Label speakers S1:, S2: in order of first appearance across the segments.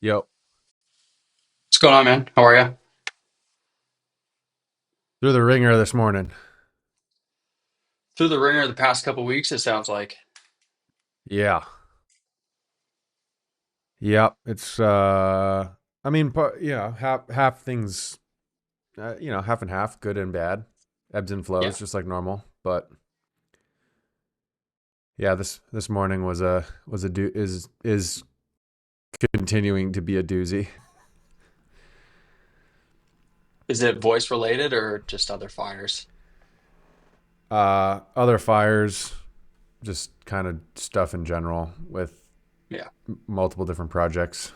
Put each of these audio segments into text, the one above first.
S1: Yep.
S2: What's going on, man? How are you?
S1: Through the ringer this morning.
S2: Through the ringer the past couple weeks, it sounds like.
S1: Yeah. Yep. It's I mean, half things half and half, good and bad. Ebbs and
S2: Yeah.
S1: flows just like normal. But yeah, this morning was a is continuing to be a doozy.
S2: Is it voice related or just other fires?
S1: Other fires, just kind of stuff in general with
S2: Yeah.
S1: multiple different projects.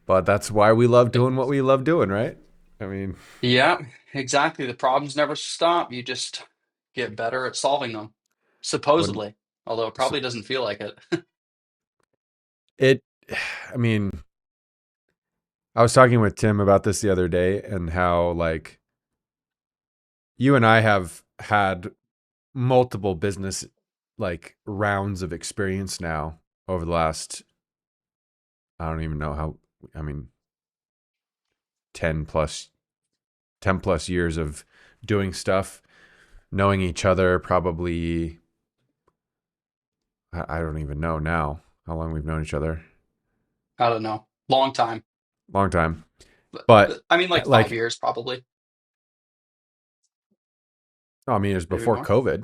S1: But that's why we love doing what we love doing, right? I mean,
S2: Yeah, exactly. The problems never stop. You just get better at solving them,
S1: when
S2: supposedly. Although it probably doesn't feel like it.
S1: it I mean, I was talking with Tim about this the other day and how like you and I have had multiple business like rounds of experience now over the last I don't even know how I mean 10 plus 10 plus years of doing stuff, knowing each other probably I don't even know now how long we've known each other.
S2: I don't know. Long time.
S1: Long time. But
S2: But I mean, like five
S1: like
S2: years probably,
S1: I mean it was
S2: maybe
S1: before
S2: more.
S1: COVID.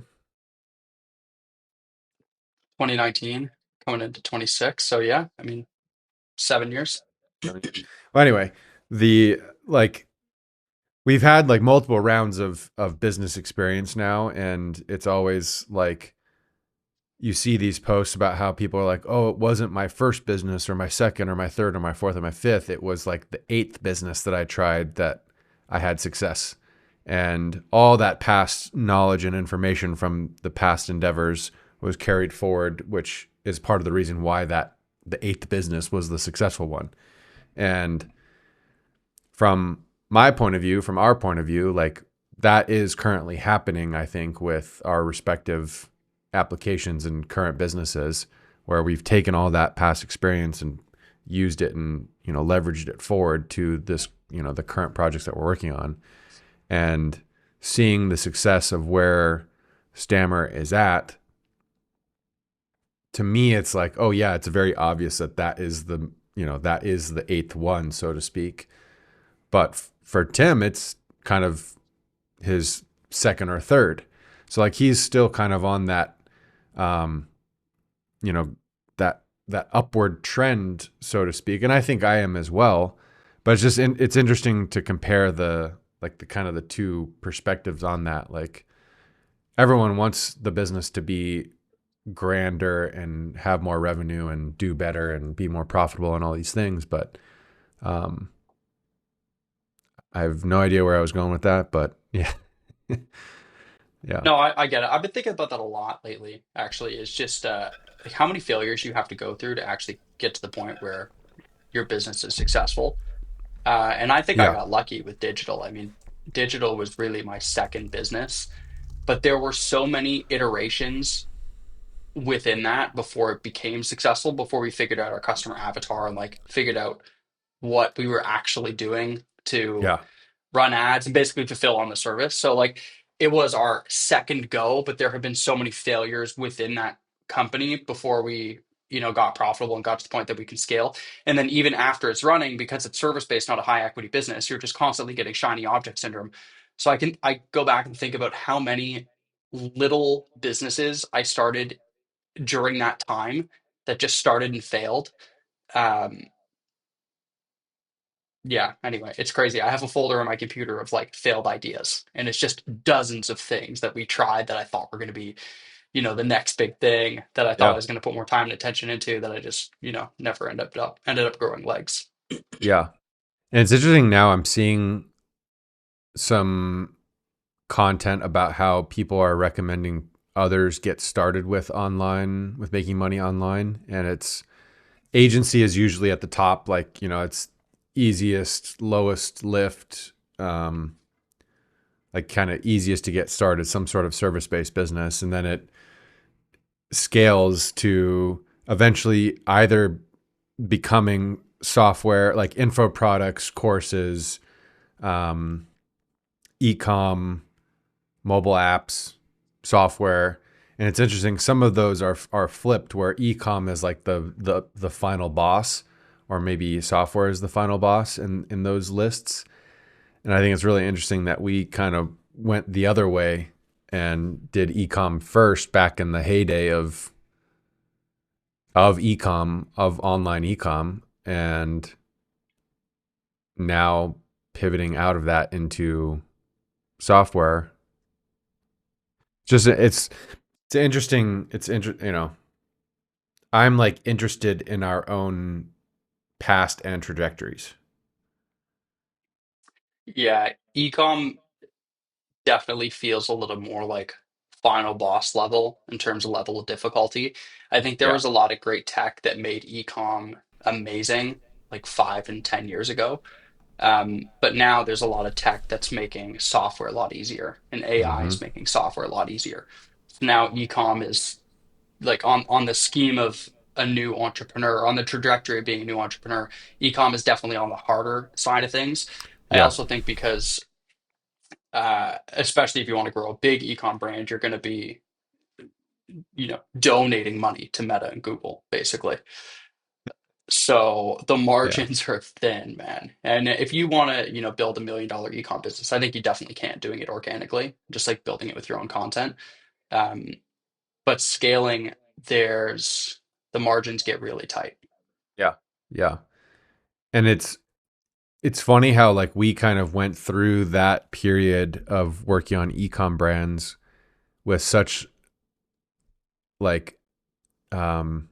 S2: 2019 coming into 26. So yeah, I mean, 7 years.
S1: Well anyway, the like we've had like multiple rounds of business experience now, and it's always like you see these posts about how people are like, oh, it wasn't my first business or my second or my third or my fourth or my fifth. It was like the eighth business that I tried that I had success. And all that past knowledge and information from the past endeavors was carried forward, which is part of the reason why that the eighth business was the successful one. And from my point of view, from our point of view, like that is currently happening, I think, with our respective applications and current businesses, where we've taken all that past experience and used it and, leveraged it forward to this, the current projects that we're working on. And seeing the success of where Stammer is at, to me, it's like, oh yeah, it's very obvious that that is the eighth one, so to speak. But for Tim, it's kind of his second or third. So like he's still kind of on that, um, you know, that upward trend, so to speak. And I think I am as well. But it's interesting to compare the kind of the two perspectives on that. Like everyone wants the business to be grander and have more revenue and do better and be more profitable and all these things. But um, I have no idea where I was going with that. But yeah, yeah.
S2: No, I get it. I've been thinking about that a lot lately, actually. It's just like how many failures you have to go through to actually get to the point where your business is successful. And I think I
S1: Yeah.
S2: got lucky with digital. I mean, digital was really my second business, but there were so many iterations within that before it became successful, before we figured out our customer avatar and like figured out what we were actually doing to
S1: Yeah.
S2: run ads and basically fulfill on the service. So like it was our second go, but there have been so many failures within that company before we, got profitable and got to the point that we can scale. And then even after it's running, because it's service based, not a high equity business, you're just constantly getting shiny object syndrome. So I go back and think about how many little businesses I started during that time that just started and failed. Um, Yeah, anyway, it's crazy. I have a folder on my computer of like failed ideas, and it's just dozens of things that we tried that I thought were going to be, the next big thing that I thought I
S1: Yeah.
S2: was going to put more time and attention into that I just, never ended up growing legs.
S1: Yeah. And it's interesting now I'm seeing some content about how people are recommending others get started with making money online. And it's agency is usually at the top, like, it's easiest, lowest lift, like kind of easiest to get started, some sort of service based business. And then it scales to eventually either becoming software like info products, courses, um, e-com, mobile apps, software. And it's interesting. Some of those are flipped, where e-com is like the final boss, or maybe software is the final boss in those lists. And I think it's really interesting that we kind of went the other way and did e-com first back in the heyday of e-com, of online e-com, and now pivoting out of that into software. Just it's interesting. I'm like interested in our own past and trajectories.
S2: Yeah, ecom definitely feels a little more like final boss level in terms of level of difficulty. I think there
S1: Yeah.
S2: was a lot of great tech that made ecom amazing like 5 and 10 years ago. But now there's a lot of tech that's making software a lot easier, and AI
S1: Mm-hmm.
S2: is making software a lot easier. So now ecom is like on the scheme of a new entrepreneur, on the trajectory of being a new entrepreneur, ecom is definitely on the harder side of things. I
S1: Yeah.
S2: also think because especially if you want to grow a big ecom brand, you're going to be, donating money to Meta and Google, basically. So the
S1: Yeah.
S2: margins are thin, man. And if you want to, build $1 million ecom business, I think you definitely can doing it organically, just like building it with your own content. Um, but scaling, there's the margins get really tight.
S1: Yeah. Yeah. And it's funny how like we kind of went through that period of working on ecom brands with such like um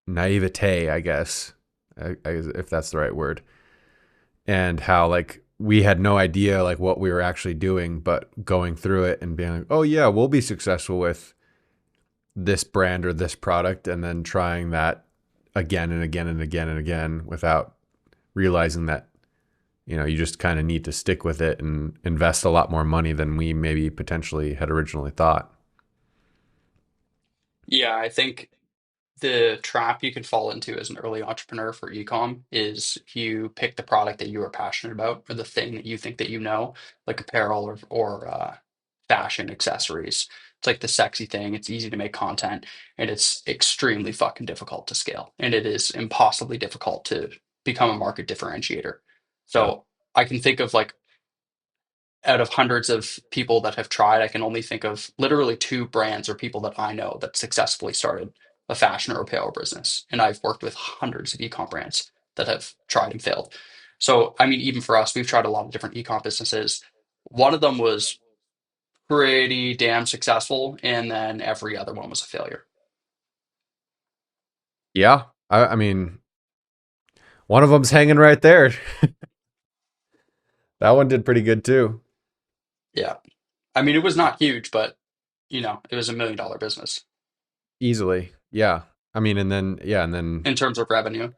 S1: naivete, I guess, if that's the right word, and how like we had no idea like what we were actually doing, but going through it and being like, oh yeah, we'll be successful with this brand or this product, and then trying that again and again and again and again without realizing that you just kind of need to stick with it and invest a lot more money than we maybe potentially had originally thought.
S2: Yeah, I think the trap you can fall into as an early entrepreneur for ecom is you pick the product that you are passionate about or the thing that you think that like apparel or fashion accessories. It's like the sexy thing. It's easy to make content, and it's extremely fucking difficult to scale. And it is impossibly difficult to become a market differentiator.
S1: Yeah.
S2: So I can think of like out of hundreds of people that have tried, I can only think of literally two brands or people that I know that successfully started a fashion or apparel business. And I've worked with hundreds of ecom brands that have tried and failed. So, I mean, even for us, we've tried a lot of different ecom businesses. One of them was pretty damn successful, and then every other one was a failure.
S1: Yeah. I mean, one of them's hanging right there. That one did pretty good too.
S2: Yeah. I mean, it was not huge, but it was $1 million business
S1: Easily. Yeah. I mean, and then
S2: in terms of revenue.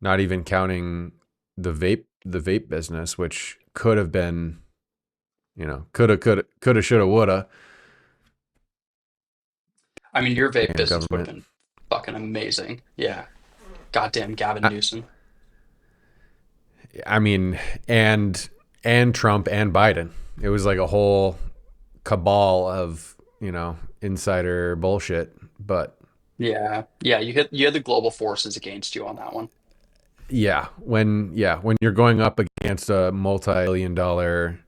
S1: not even counting the vape business, which could have been, coulda, shoulda, woulda,
S2: I mean, your vape
S1: and
S2: business would have
S1: government.
S2: been fucking amazing. Yeah. Goddamn Gavin
S1: I,
S2: Newsom.
S1: I mean, and Trump and Biden. It was like a whole cabal of, insider bullshit. But
S2: Yeah. Yeah, you had the global forces against you on that one.
S1: when you're going up against a multi-billion dollar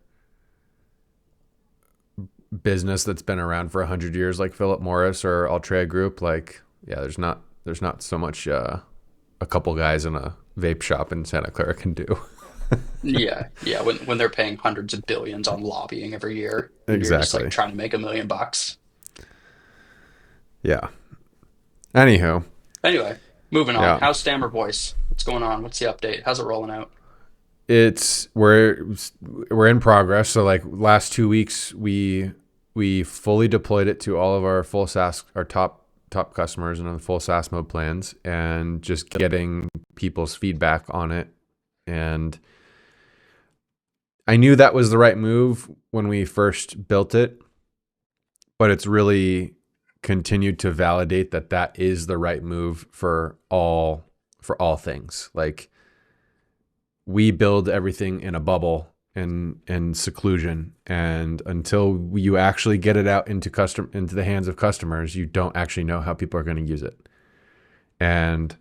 S1: business that's been around for 100 years, like Philip Morris or Altria Group, like, yeah, there's not so much a couple guys in a vape shop in Santa Clara can do.
S2: Yeah. Yeah, when they're paying hundreds of billions on lobbying every year and you're just like
S1: Exactly.
S2: trying to make $1 million.
S1: Yeah. Anywho,
S2: Anyway, moving on.
S1: yeah,
S2: How's Stammer Voice? What's going on? What's the update? How's it rolling out?
S1: it's we're in progress. So like last 2 weeks, we fully deployed it to all of our full SaaS, our top customers, and on the full SaaS mode plans, and just getting people's feedback on it. And I knew that was the right move when we first built it, but it's really continued to validate that that is the right move for all things. Like we build everything in a bubble in seclusion, and until you actually get it out into the hands of customers, you don't actually know how people are going to use it. And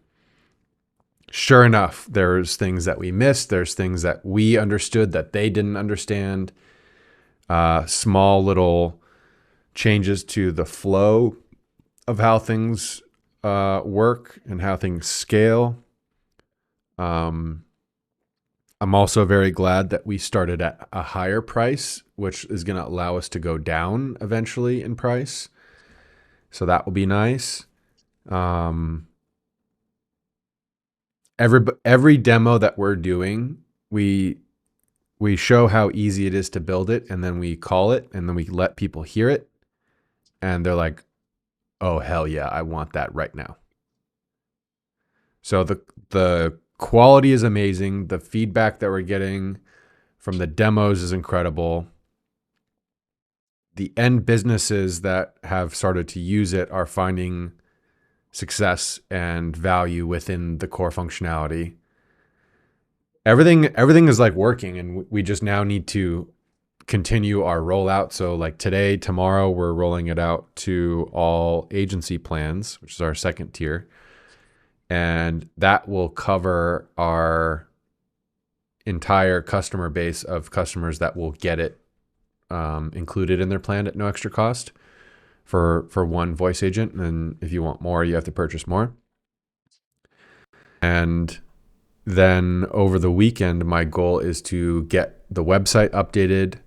S1: sure enough, there's things that we missed. There's things that we understood that they didn't understand. Small little changes to the flow of how things work and how things scale. Um, I'm also very glad that we started at a higher price, which is going to allow us to go down eventually in price. So that will be nice. Um, every demo that we're doing, we we show how easy it is to build it, and then we call it, and then we let people hear it, and they're like, "Oh hell yeah, I want that right now." So the quality is amazing. The feedback that we're getting from the demos is incredible. The end businesses that have started to use it are finding success and value within the core functionality. Everything is like working, and we just now need to continue our rollout. So like today, tomorrow, we're rolling it out to all agency plans, which is our second tier. And that will cover our entire customer base of customers that will get it included in their plan at no extra cost for one voice agent. And if you want more, you have to purchase more. And then over the weekend, my goal is to get the website updated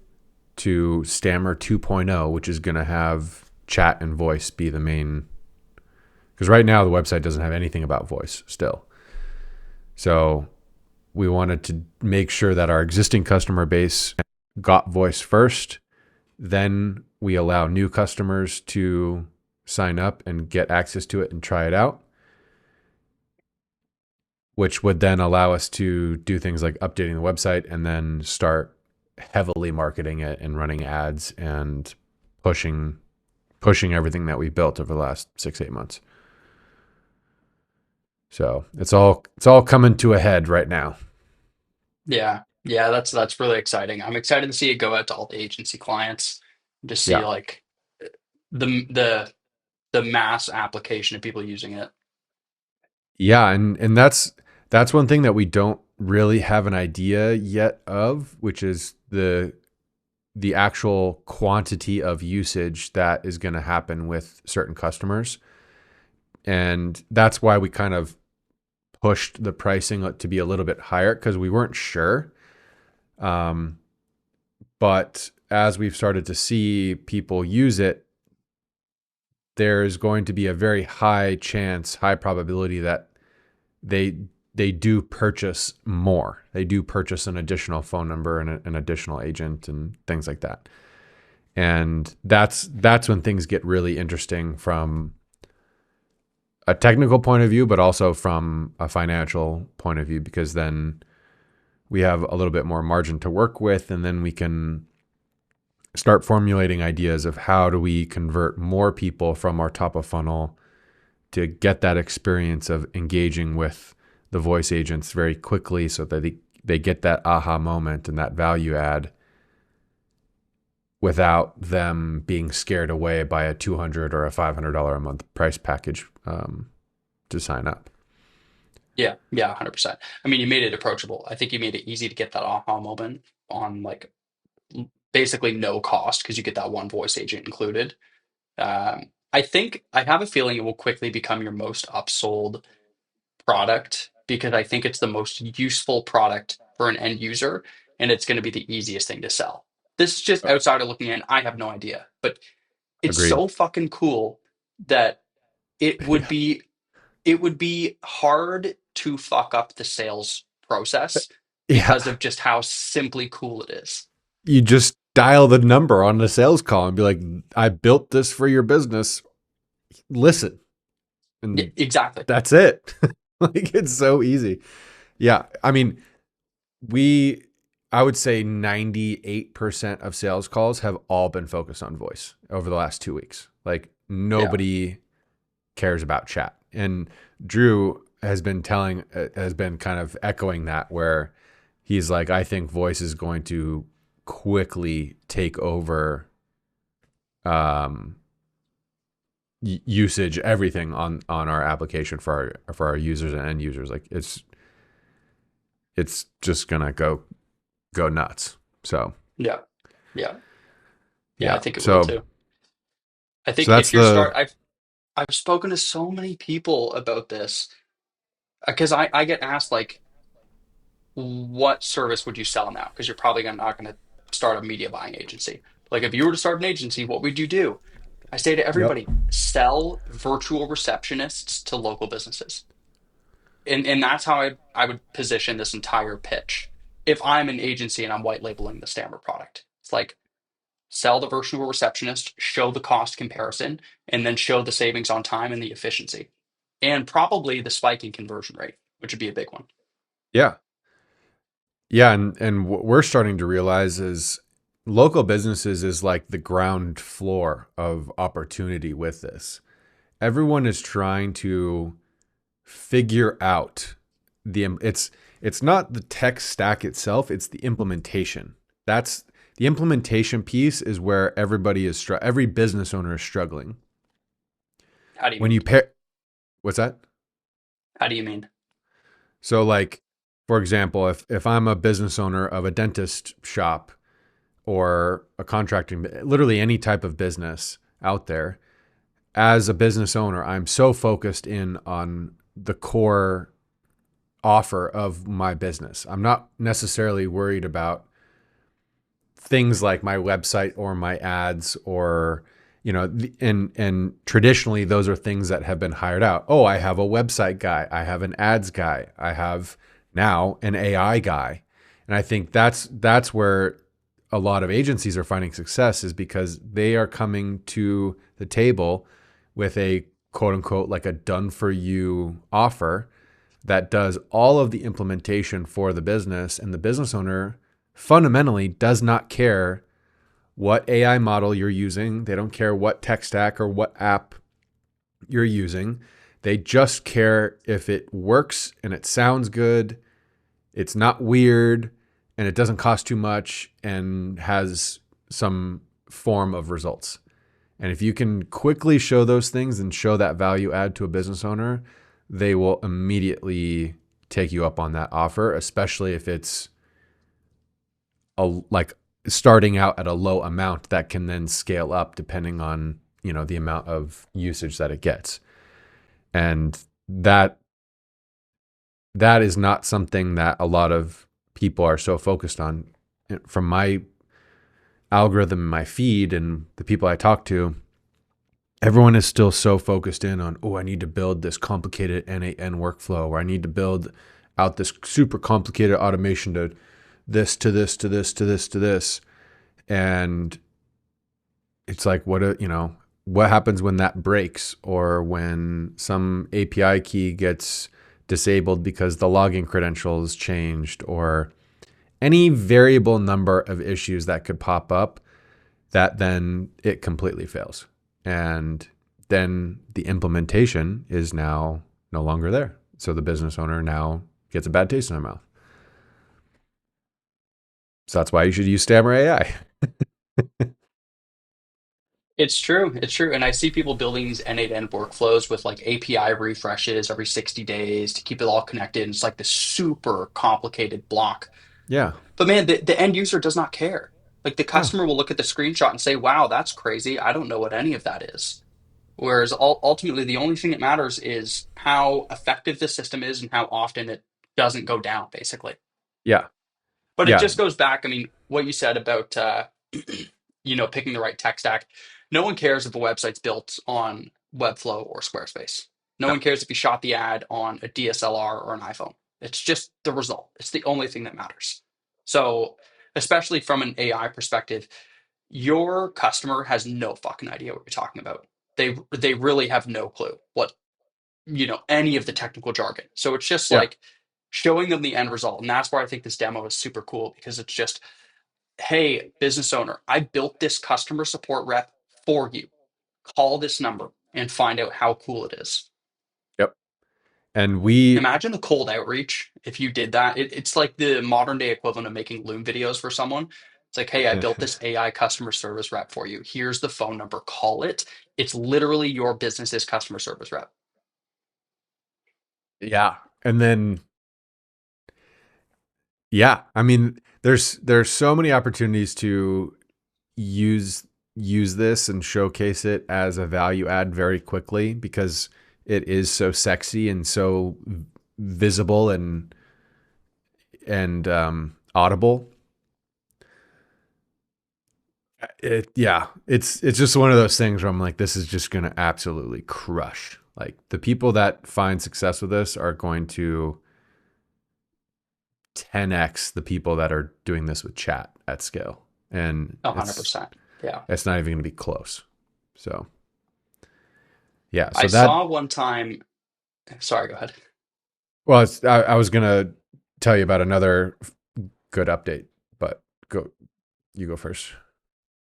S1: to Stammer 2.0, which is going to have chat and voice be the main. Because right now the website doesn't have anything about voice still. So we wanted to make sure that our existing customer base got voice first. Then we allow new customers to sign up and get access to it and try it out, which would then allow us to do things like updating the website and then start heavily marketing it and running ads and pushing everything that we built over the last 6-8 months. So it's all coming to a head right now.
S2: Yeah. Yeah, that's really exciting. I'm excited to see it go out to all the agency clients and just see
S1: Yeah.
S2: like the mass application of people using it.
S1: Yeah, and that's one thing that we don't really have an idea yet of, which is the actual quantity of usage that is going to happen with certain customers. And that's why we kind of pushed the pricing to be a little bit higher because we weren't sure. Um, but as we've started to see people use it, there's going to be a very high chance, high probability that they they do purchase more. They do purchase an additional phone number and an additional agent and things like that. And that's when things get really interesting from a technical point of view, but also from a financial point of view, because then we have a little bit more margin to work with, and then we can start formulating ideas of how do we convert more people from our top of funnel to get that experience of engaging with the voice agents very quickly so that they get that aha moment and that value add without them being scared away by a $200 or a $500 a month price package to sign up.
S2: Yeah, yeah, 100%. I mean, you made it approachable. I think you made it easy to get that aha moment on like basically no cost because you get that one voice agent included. I think I have a feeling it will quickly become your most upsold product because I think it's the most useful product for an end user and it's going to be the easiest thing to sell. This is just outsider looking in. I have no idea, but it's
S1: Agreed.
S2: so fucking cool that it would
S1: Yeah.
S2: be it would be hard to fuck up the sales process because
S1: Yeah.
S2: of just how simply cool it is.
S1: You just dial the number on the sales call and be like, I built this for your business. Listen.
S2: Yeah,
S1: And
S2: exactly.
S1: that's it. Like it's so easy. Yeah. I mean, we I would say 98% of sales calls have all been focused on voice over the last 2 weeks. Like
S2: Yeah.
S1: nobody cares about chat. And Drew has been kind of echoing that, where he's like, I think voice is going to quickly take over um, usage, everything on our application for our users and end users. Like it's just gonna go nuts. So
S2: Yeah. Yeah. Yeah. I
S1: yeah.
S2: think it will too. I
S1: So
S2: think
S1: that's
S2: if you're
S1: the
S2: I've spoken to so many people about this because I get asked like, what service would you sell now? Because you're probably not going to start a media buying agency. Like if you were to start an agency, what would you do? I say to
S1: yep.
S2: everybody, sell virtual receptionists to local businesses. And that's how I would position this entire pitch. If I'm an agency and I'm white labeling the Stammer product, it's like sell the virtual receptionist, show the cost comparison, and then show the savings on time and the efficiency. And probably the spike in conversion rate, which would be a big one.
S1: Yeah. Yeah, and what we're starting to realize is local businesses is like the ground floor of opportunity with this. Everyone is trying to figure out it's not the tech stack itself, it's the implementation. That's the implementation piece is where every business owner is struggling.
S2: How do you
S1: When
S2: mean?
S1: you pair What's that?
S2: How do you mean?
S1: So like for example, if I'm a business owner of a dentist shop or a contracting, literally any type of business out there, as a business owner, I'm so focused in on the core offer of my business. I'm not necessarily worried about things like my website or my ads or and traditionally those are things that have been hired out. Oh, I have a website guy, I have an ads guy, I have now an AI guy. And I think that's where a lot of agencies are finding success, is because they are coming to the table with a quote unquote like a done for you offer that does all of the implementation for the business, and the business owner fundamentally does not care what AI model you're using. They don't care what tech stack or what app you're using. They just care if it works and it sounds good, it's not weird, and it doesn't cost too much and has some form of results. And if you can quickly show those things and show that value add to a business owner, they will immediately take you up on that offer, especially if it's like starting out at a low amount that can then scale up depending on, the amount of usage that it gets. And that is not something that a lot of people are so focused on. From my algorithm, my feed, and the people I talk to, everyone is still so focused in on, oh, I need to build this complicated N8N workflow, or I need to build out this super complicated automation to this, to this, to this, to this, to this. And it's like, what happens when that breaks, or when some API key gets disabled because the login credentials changed, or any variable number of issues that could pop up, that then it completely fails. And then the implementation is now no longer there. So the business owner now gets a bad taste in their mouth. So that's why you should use Stammer AI.
S2: It's true. It's true. And I see people building these N8N workflows with like API refreshes every 60 days to keep it all connected. And it's like this super complicated block.
S1: Yeah.
S2: But man, the end user does not care. Like the
S1: No.
S2: customer will look at the screenshot and say, wow, that's crazy. I don't know what any of that is. Whereas ultimately, the only thing that matters is how effective the system is and how often it doesn't go down, basically.
S1: Yeah.
S2: But it
S1: Yeah.
S2: just goes back. I mean, what you said about picking the right tech stack. No one cares if a website's built on Webflow or Squarespace. No
S1: No.
S2: one cares if you shot the ad on a DSLR or an iPhone. It's just the result. It's the only thing that matters. So, especially from an AI perspective, your customer has no fucking idea what you're talking about. They really have no clue what any of the technical jargon. So it's just
S1: Yeah.
S2: like showing them the end result, and that's why I think this demo is super cool because it's just, hey, business owner, I built this customer support rep for you. call this number and find out how cool it is.
S1: Yep. And we,
S2: Imagine the cold outreach if you did that. It's like the modern day equivalent of making Loom videos for someone. It's like, hey, I built this AI customer service rep for you. Here's the phone number. Call it. It's literally your business's customer service rep.
S1: yeah. And then, yeah, I mean, there's so many opportunities to use use this and showcase it as a value add very quickly because it is so sexy and so visible and audible. It's just one of those things where I'm like, this is just gonna absolutely crush. Like the people that find success with this are going to 10x the people that are doing this with chat at scale, and
S2: 100%. Yeah.
S1: it's not even gonna be close. So yeah,
S2: I
S1: so that
S2: saw one time, sorry, go ahead.
S1: well, I was gonna tell you about another good update, but you go first.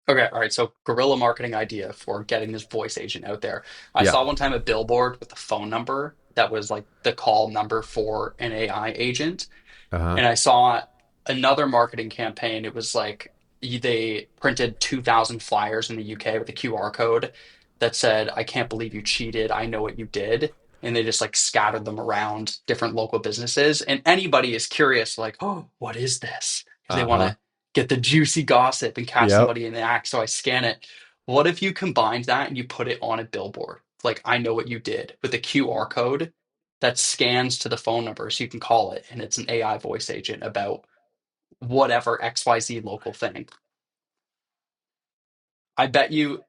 S2: Okay, all right. So, guerrilla marketing idea for getting this voice agent out there. I
S1: Yeah.
S2: saw one time a billboard with a phone number that was like the call number for an AI agent.
S1: Uh huh.
S2: And I saw another marketing campaign. It was like they printed 2,000 flyers in the UK with a QR code that said, I can't believe you cheated. I know what you did. And they just like scattered them around different local businesses. And anybody is curious, like, oh, what is this? Because they
S1: Uh
S2: want
S1: huh.
S2: to get the juicy gossip and catch
S1: Yep.
S2: somebody in the act. So I scan it. What if you combined that and you put it on a billboard? Like, I know what you did with a QR code that scans to the phone number so you can call it and it's an AI voice agent about whatever XYZ local thing. I bet you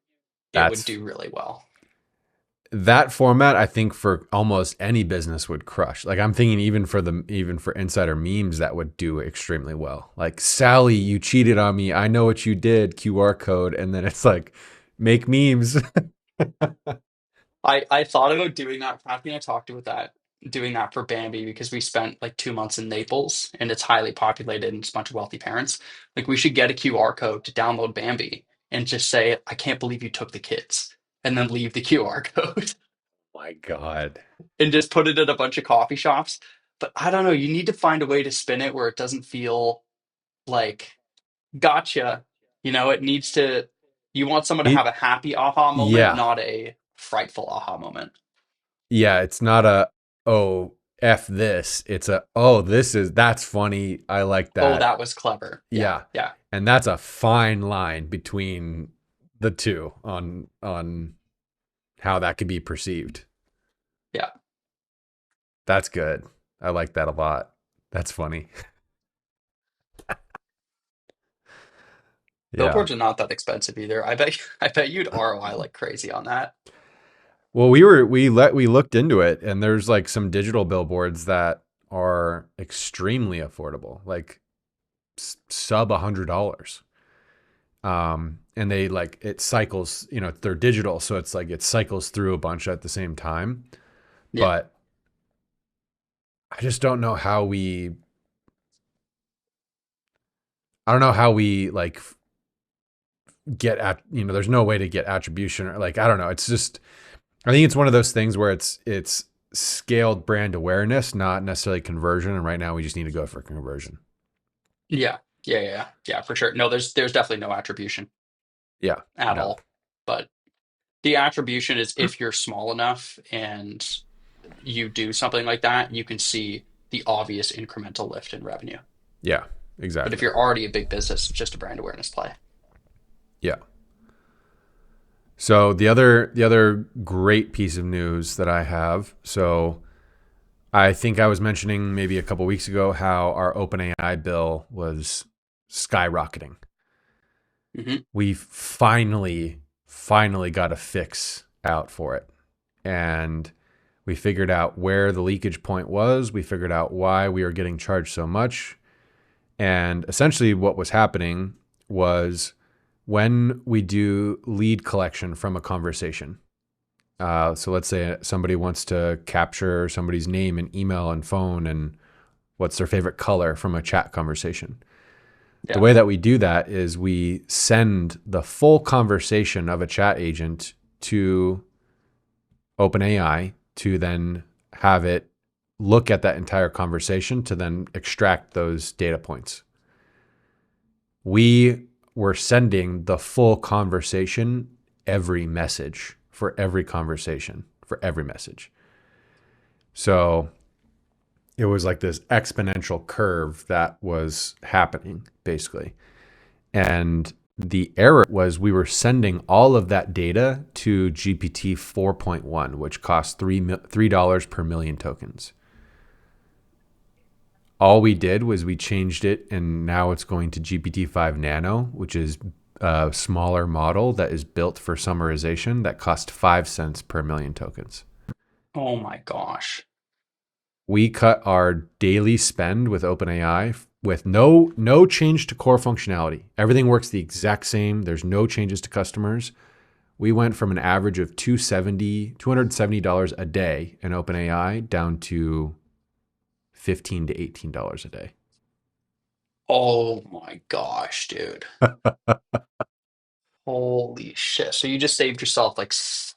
S2: it would
S1: That's
S2: do really well.
S1: that format. I think for almost any business would crush. Like I'm thinking even for insider memes that would do extremely well. Like Sally, you cheated on me. I know what you did. QR code, and then it's like make memes.
S2: I thought about doing that. Kathy and I talked about that, doing that for Bambi because we spent like 2 months in Naples and it's highly populated and it's a bunch of wealthy parents. Like we should get a QR code to download Bambi and just say, I can't believe you took the kids, and then leave the QR code
S1: My God.
S2: and just put it at a bunch of coffee shops. But I don't know, you need to find a way to spin it where it doesn't feel like gotcha. It needs to, you want someone to have
S1: It,
S2: a happy aha moment,
S1: yeah.
S2: not a frightful aha moment.
S1: Yeah. It's not a, oh, F this. It's a, oh, that's funny. I like
S2: Oh,
S1: that.
S2: that was clever. Yeah,
S1: Yeah.
S2: yeah,
S1: And that's a fine line between the two on how that could be perceived.
S2: yeah.
S1: That's good. I like that a lot. That's funny. Yeah.
S2: Billboards are not that expensive either. I bet you'd ROI like crazy on that.
S1: Well, we looked into it, and there's like some digital billboards that are extremely affordable, like sub $100. And they like it cycles. They're digital, so it's like it cycles through a bunch at the same time.
S2: Yeah.
S1: But I just don't know how we. I don't know how we like get at. There's no way to get attribution or like I don't know. It's just I think it's one of those things where it's scaled brand awareness, not necessarily conversion. And right now we just need to go for conversion.
S2: Yeah. Yeah, yeah, yeah, for sure. No, there's definitely no attribution
S1: Yeah.
S2: at
S1: No.
S2: all. But the attribution is if you're small enough and you do something like that, you can see the obvious incremental lift in revenue.
S1: Yeah.
S2: But if
S1: Exactly.
S2: you're already a big business, it's just a brand awareness play.
S1: Yeah. So the other great piece of news that I have. So I think I was mentioning maybe a couple weeks ago how our OpenAI bill was skyrocketing.
S2: Hmm.
S1: We finally got a fix out for it. And we figured out where the leakage point was. We figured out why we were getting charged so much. And essentially, what was happening was when we do lead collection from a conversation. So let's say somebody wants to capture somebody's name and email and phone and what's their favorite color from a chat conversation. The
S2: Yeah.
S1: way that we do that is we send the full conversation of a chat agent to OpenAI to then have it look at that entire conversation to then extract those data points. We were sending the full conversation, every message for every conversation, for every message. So it was like this exponential curve that was happening, basically. And the error was we were sending all of that data to GPT 4.1, which costs $3 per million tokens. All we did was we changed it, and now it's going to GPT-5 Nano, which is a smaller model that is built for summarization that cost 5 cents per million tokens.
S2: Oh my gosh.
S1: We cut our daily spend with OpenAI with no change to core functionality. Everything works the exact same. There's no changes to customers. We went from an average of $270 a day in OpenAI down to $15 to $18 a day.
S2: Oh my gosh, dude. Holy shit. So you just saved yourself like 6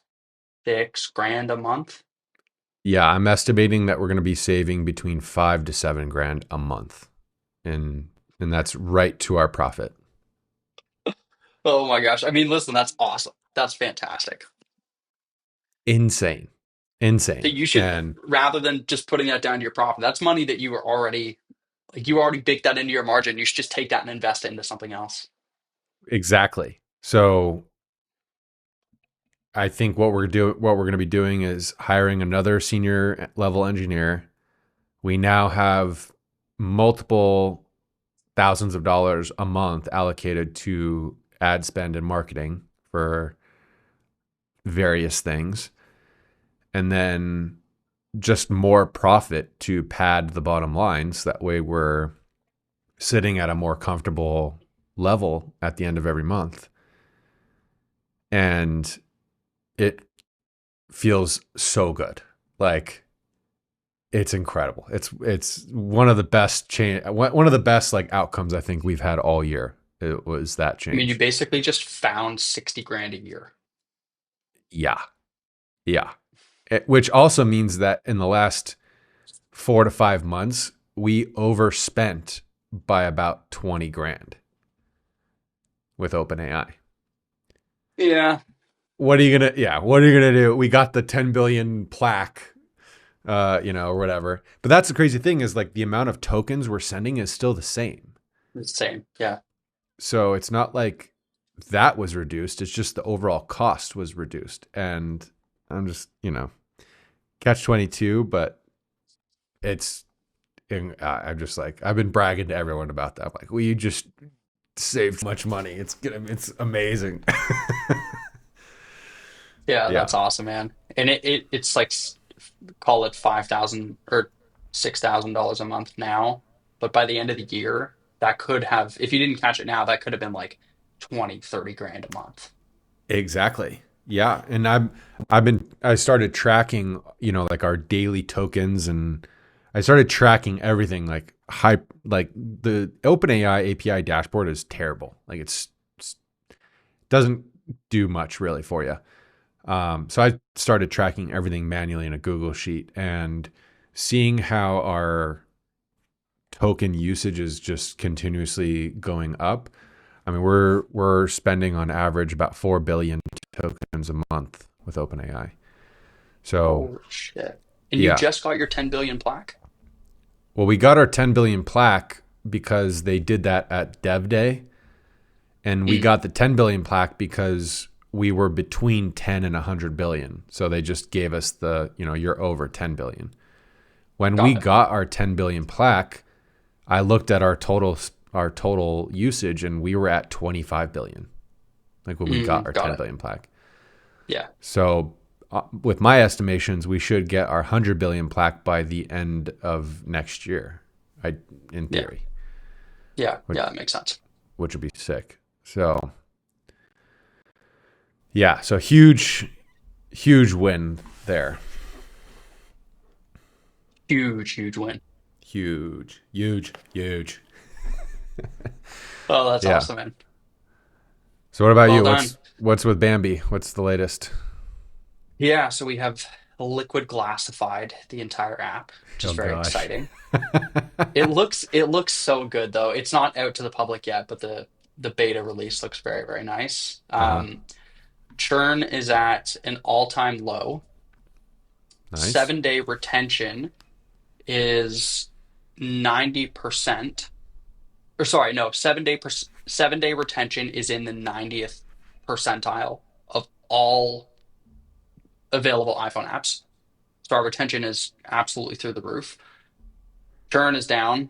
S2: grand a month?
S1: Yeah, I'm estimating that we're going to be saving between 5 to 7 grand a month, and that's right to our profit.
S2: Oh my gosh. I mean, listen, that's awesome. That's fantastic.
S1: Insane,
S2: That
S1: insane,
S2: you should,
S1: and
S2: rather than just putting that down to your profit, that's money that you were already, like, you already baked that into your margin. You should just take that and invest it into something else.
S1: exactly. So I think what we're going to be doing is hiring another senior level engineer. We now have multiple thousands of dollars a month allocated to ad spend and marketing for various things. And then just more profit to pad the bottom line. So that way we're sitting at a more comfortable level at the end of every month. And it feels so good. Like it's incredible. It's one of the best one of the best like outcomes I think we've had all year. It was that
S2: I mean, you
S1: change.
S2: basically just found 60 grand a year.
S1: Yeah. Yeah. Which also means that in the last 4 to 5 months, we overspent by about 20 grand with OpenAI.
S2: Yeah.
S1: What are you gonna do? We got the 10 billion plaque, or whatever. But that's the crazy thing is like the amount of tokens we're sending is still the same.
S2: It's the same. Yeah.
S1: So it's not like that was reduced. It's just the overall cost was reduced. And I'm just, catch 22, but it's, I'm just like, I've been bragging to everyone about that. I'm like, well, you just saved much money. It's amazing.
S2: Yeah,
S1: Yeah,
S2: that's awesome, man. And it's like, call it 5,000 or $6,000 a month now. But by the end of the year, that could have, if you didn't catch it now, that could have been like 20, 30 grand a month.
S1: exactly. Yeah. And I started tracking, like our daily tokens, and I started tracking everything like the OpenAI API dashboard is terrible. Like it's doesn't do much really for you. So I started tracking everything manually in a Google Sheet and seeing how our token usage is just continuously going up. I mean, we're spending on average about 4 billion tokens a month with OpenAI. So
S2: Holy shit. And you
S1: yeah,
S2: just got your 10 billion plaque?
S1: well, we got our 10 billion plaque because they did that at Dev Day, and we
S2: Mm,
S1: got the 10 billion plaque because we were between 10 and 100 billion. So they just gave us the, you're over 10 billion. When we
S2: got it.
S1: got our 10 billion plaque, I looked at our total usage, and we were at 25 billion. Like when we got our
S2: Got
S1: 10
S2: it.
S1: billion plaque.
S2: Yeah.
S1: So with my estimations, we should get our 100 billion plaque by the end of next year. In
S2: Yeah.
S1: theory,
S2: Yeah.
S1: which,
S2: Yeah. That makes sense.
S1: which would be sick. So yeah, so huge win there.
S2: Huge, huge win.
S1: Huge.
S2: Oh, that's
S1: Yeah.
S2: awesome, man.
S1: So what about
S2: Well
S1: you?
S2: done.
S1: What's with Bambi? What's the latest?
S2: Yeah, so we have liquid glassified the entire app, which is
S1: Oh
S2: very
S1: gosh.
S2: exciting. It looks so good though. It's not out to the public yet, but the beta release looks very, very nice.
S1: Uh-huh.
S2: Churn is at an all-time low.
S1: Nice.
S2: 7-day retention is 90%. Or sorry, no, 7-day retention is in the 90th percentile of all available iPhone apps. So our retention is absolutely through the roof. Churn is down.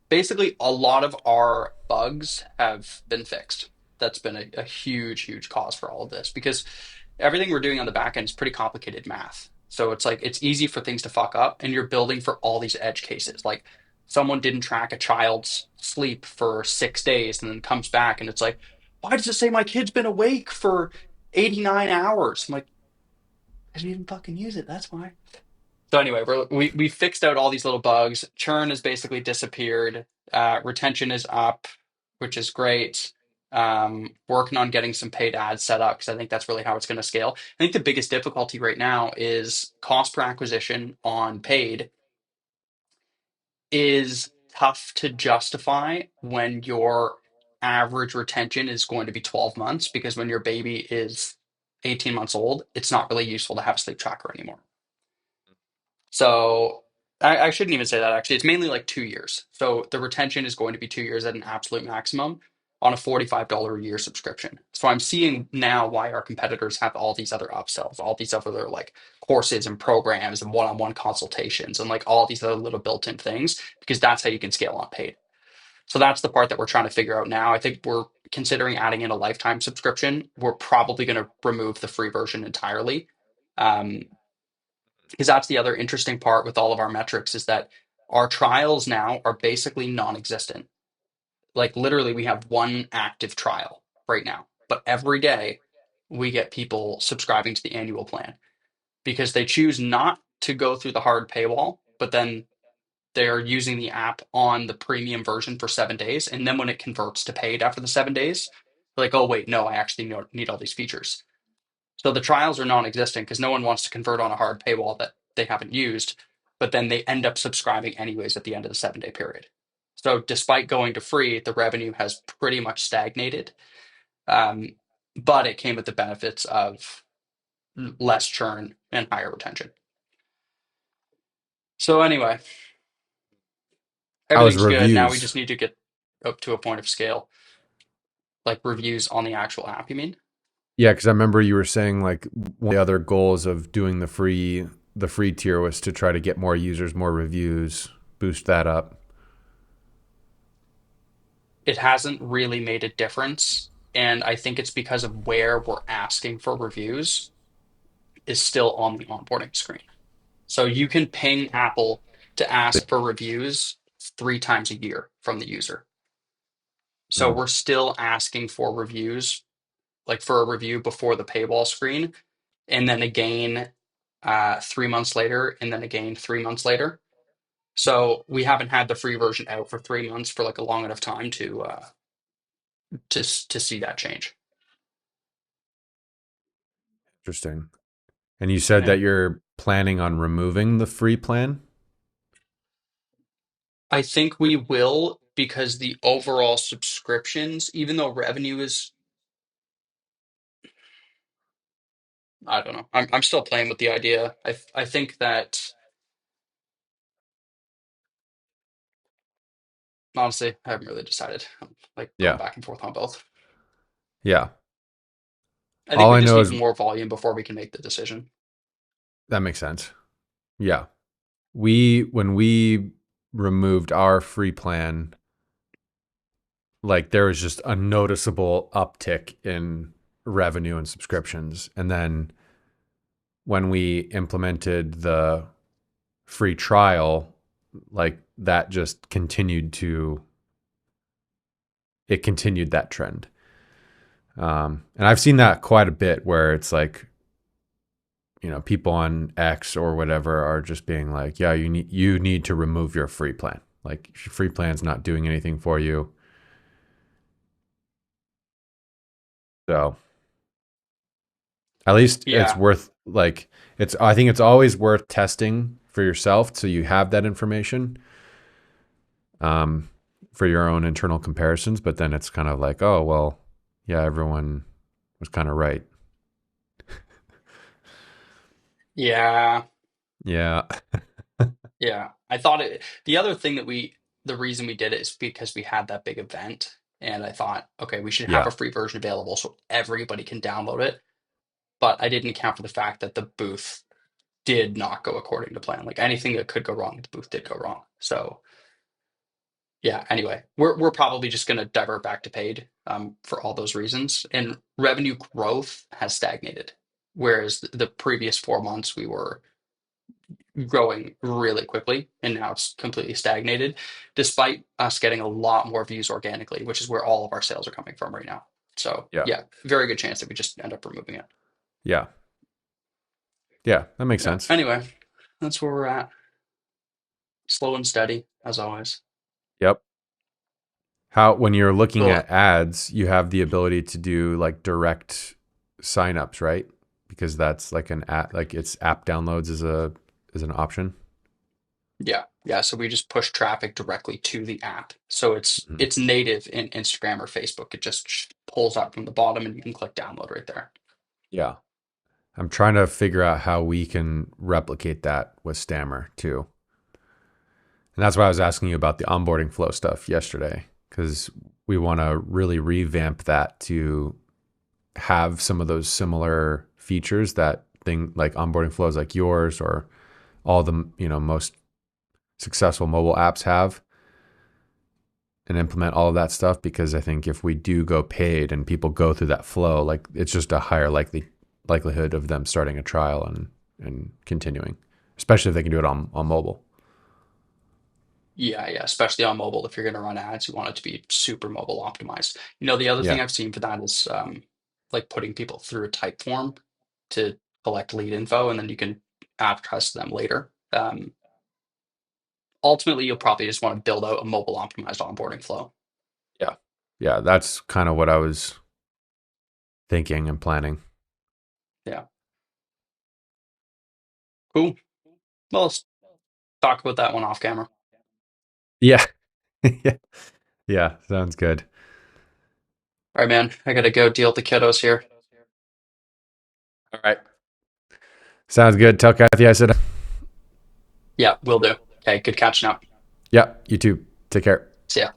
S2: Basically, a lot of our bugs have been fixed. That's been a huge, huge cause for all of this because everything we're doing on the back end is pretty complicated math. So it's like it's easy for things to fuck up, and you're building for all these edge cases. Like someone didn't track a child's sleep for 6 days and then comes back and it's like, why does it say my kid's been awake for 89 hours? I'm like, I didn't even fucking use it. That's why. So anyway, we fixed out all these little bugs. Churn has basically disappeared. Retention is up, which is great. Working on getting some paid ads set up because I think that's really how it's going to scale. I think the biggest difficulty right now is cost per acquisition on paid is tough to justify when your average retention is going to be 12 months because when your baby is 18 months old, it's not really useful to have a sleep tracker anymore. So I shouldn't even say that actually. It's mainly like 2 years. So the retention is going to be 2 years at an absolute maximum on a $45 a year subscription. So I'm seeing now why our competitors have all these other upsells, all these other like courses and programs and one-on-one consultations and like all these other little built-in things because that's how you can scale on paid. So that's the part that we're trying to figure out now. I think we're considering adding in a lifetime subscription. We're probably going to remove the free version entirely. Um, because that's the other interesting part with all of our metrics is that our trials now are basically non-existent. Like literally we have one active trial right now, but every day we get people subscribing to the annual plan because they choose not to go through the hard paywall, but then they're using the app on the premium version for 7 days, and then when it converts to paid after the 7 days, they're like, oh wait, no, I actually need all these features. So the trials are non-existent because no one wants to convert on a hard paywall that they haven't used, but then they end up subscribing anyways at the end of the 7-day period. So despite going to free, the revenue has pretty much stagnated, um, but it came with the benefits of less churn and higher retention. So anyway,
S1: How's
S2: everything's good. Now we
S1: reviews?
S2: just need to get up to a point of scale, like reviews on the actual app, you mean?
S1: Yeah, because I remember you were saying like one of the other goals of doing the free tier was to try to get more users, more reviews, boost that up.
S2: It hasn't really made a difference. And I think it's because of where we're asking for reviews is still on the onboarding screen. So you can ping Apple to ask for reviews 3 times a year from the user. So
S1: Mm.
S2: we're still asking for reviews, like for a review before the paywall screen, and then again 3 months later, and then again 3 months later. So we haven't had the free version out for 3 months for like a long enough time to see that change.
S1: Interesting. And you said
S2: Yeah.
S1: that you're planning on removing the free plan?
S2: I think we will because the overall subscriptions, even though revenue is, I don't know. I'm still playing with the idea. I think that honestly, I haven't really decided. I'm like going
S1: Yeah.
S2: back and forth on both.
S1: Yeah.
S2: I think
S1: All
S2: we
S1: I
S2: just
S1: know
S2: need
S1: is
S2: more volume before we can make the decision.
S1: that makes sense. Yeah. When we removed our free plan, like there was just a noticeable uptick in revenue and subscriptions. And then when we implemented the free trial, like that just continued that trend. And I've seen that quite a bit where it's like, people on X or whatever are just being like, yeah, you need to remove your free plan. Like your free plan's not doing anything for you. So At least it's
S2: Yeah.
S1: worth like it's I think it's always worth testing for yourself so you have that information um for your own internal comparisons, but then it's kind of like, oh, well, yeah, everyone was kind of right.
S2: Yeah.
S1: Yeah.
S2: Yeah. I thought the other thing that the reason we did it is because we had that big event. And I thought, okay, we should have
S1: Yeah.
S2: a free version available so everybody can download it. But I didn't account for the fact that the booth did not go according to plan. Like anything that could go wrong, the booth did go wrong. So yeah, anyway, we're probably just going to divert back to paid for all those reasons. And revenue growth has stagnated, whereas the previous 4 months we were growing really quickly, and now it's completely stagnated, despite us getting a lot more views organically, which is where all of our sales are coming from right now. So
S1: Yeah.
S2: yeah, very good chance that we just end up removing it.
S1: Yeah. Yeah, that makes
S2: Yeah.
S1: sense.
S2: Anyway, that's where we're at. Slow and steady, as always.
S1: Yep. How when you're looking
S2: Cool.
S1: at ads, you have the ability to do like direct signups, right? Because that's like an app, like it's app downloads is an option.
S2: Yeah, yeah. So we just push traffic directly to the app. So
S1: Mhm.
S2: it's native in Instagram or Facebook. It just pulls up from the bottom, and you can click download right there.
S1: Yeah. I'm trying to figure out how we can replicate that with Stammer too. And that's why I was asking you about the onboarding flow stuff yesterday, because we want to really revamp that to have some of those similar features that thing like onboarding flows like yours or all the most successful mobile apps have, and implement all of that stuff, because I think if we do go paid and people go through that flow, like it's just a higher likelihood of them starting a trial and continuing, especially if they can do it on mobile.
S2: Yeah, yeah. Especially on mobile, if you're going to run ads, you want it to be super mobile optimized. You know, the other thing
S1: Yeah.
S2: I've seen for that is like putting people through a type form to collect lead info, and then you can advertise to them later. Ultimately, you'll probably just want to build out a mobile optimized onboarding flow.
S1: Yeah. Yeah. That's kind of what I was thinking and planning.
S2: Yeah, cool. Well, let's talk about that one off camera.
S1: Yeah. Yeah. Yeah. Sounds good.
S2: All right, man. I gotta go deal with the kiddos here.
S1: All right. Sounds good. Tell Kathy I said,
S2: Yeah, will do. Okay, good catching up.
S1: yeah, you too. Take care.
S2: See ya.